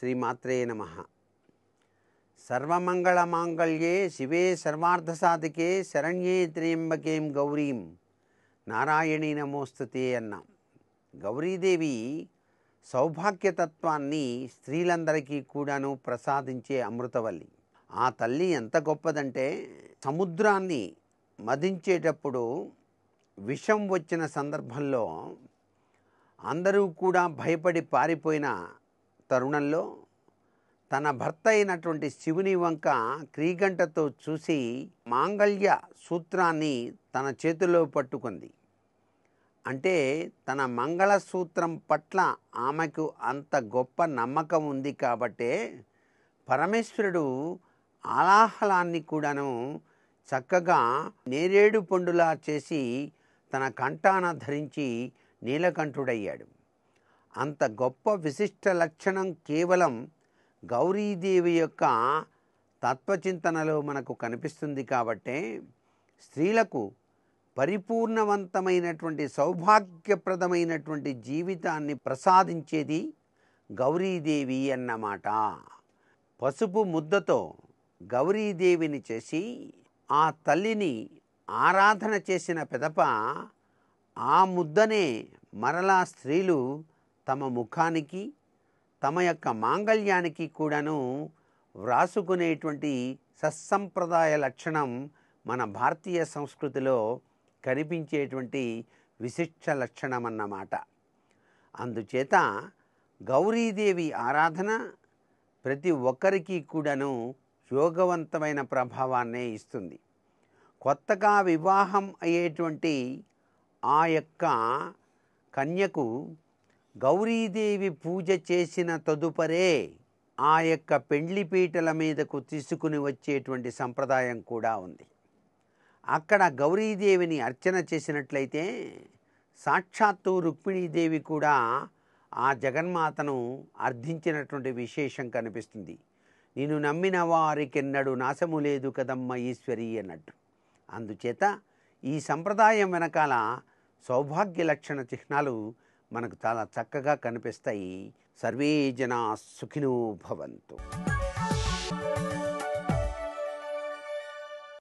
శ్రీమాత్రే నమః. సర్వమంగళమాంగళ్యే శివే సర్వార్థసాధికే శరణ్యే త్ర్యంబకేం గౌరీం నారాయణీ నమోస్తుతే అన్నాం. గౌరీదేవి సౌభాగ్యతత్వాన్ని స్త్రీలందరికీ కూడాను ప్రసాదించే అమృతవల్లి. ఆ తల్లి ఎంత గొప్పదంటే, సముద్రాన్ని మదించేటప్పుడు విషం వచ్చిన సందర్భంలో అందరూ కూడా భయపడి పారిపోయిన తరుణంలో తన భర్త అయినటువంటి శివుని వంక క్రీగంటతో చూసి మాంగళ్య సూత్రాన్ని తన చేతిలో పట్టుకుంది. అంటే తన మంగళసూత్రం పట్ల ఆమెకు అంత గొప్ప నమ్మకం ఉంది కాబట్టే పరమేశ్వరుడు ఆలాహలాన్ని కూడాను చక్కగా నేరేడు పండులా చేసి తన కంఠాన ధరించి నీలకంఠుడయ్యాడు. అంత గొప్ప విశిష్ట లక్షణం కేవలం గౌరీదేవి యొక్క తత్వచింతనలో మనకు కనిపిస్తుంది. కాబట్టే స్త్రీలకు పరిపూర్ణవంతమైనటువంటి సౌభాగ్యప్రదమైనటువంటి జీవితాన్ని ప్రసాదించేది గౌరీదేవి అన్నమాట. పసుపు ముద్దతో గౌరీదేవిని చేసి ఆ తల్లిని ఆరాధన చేసిన పిదప ఆ ముద్దనే మరలా స్త్రీలు తమ ముఖానికి తమ యొక్క మాంగళ్యానికి కూడాను వ్రాసుకునేటువంటి సత్సంప్రదాయ లక్షణం మన భారతీయ సంస్కృతిలో కనిపించేటువంటి విశిష్ట లక్షణం అన్నమాట. అందుచేత గౌరీదేవి ఆరాధన ప్రతి ఒక్కరికి కూడాను యోగవంతమైన ప్రభావాన్నే ఇస్తుంది. కొత్తగా వివాహం అయ్యేటువంటి ఆ యొక్క కన్యకు గౌరీదేవి పూజ చేసిన తదుపరే ఆ యొక్క పెండ్లి పీటల మీదకు తీసుకుని వచ్చేటువంటి సంప్రదాయం కూడా ఉంది. అక్కడ గౌరీదేవిని అర్చన చేసినట్లయితే సాక్షాత్తు రుక్మిణీదేవి కూడా ఆ జగన్మాతను అర్థించినటువంటి విశేషం కనిపిస్తుంది. నిన్ను నమ్మిన వారికెన్నడు నాశము లేదు కదమ్మ ఈశ్వరి అన్నట్టు. అందుచేత ఈ సంప్రదాయం వెనకాల సౌభాగ్య లక్షణ చిహ్నాలు మనకు చాలా చక్కగా కనిపిస్తాయి. సర్వే జనా సుఖినో భవంతు.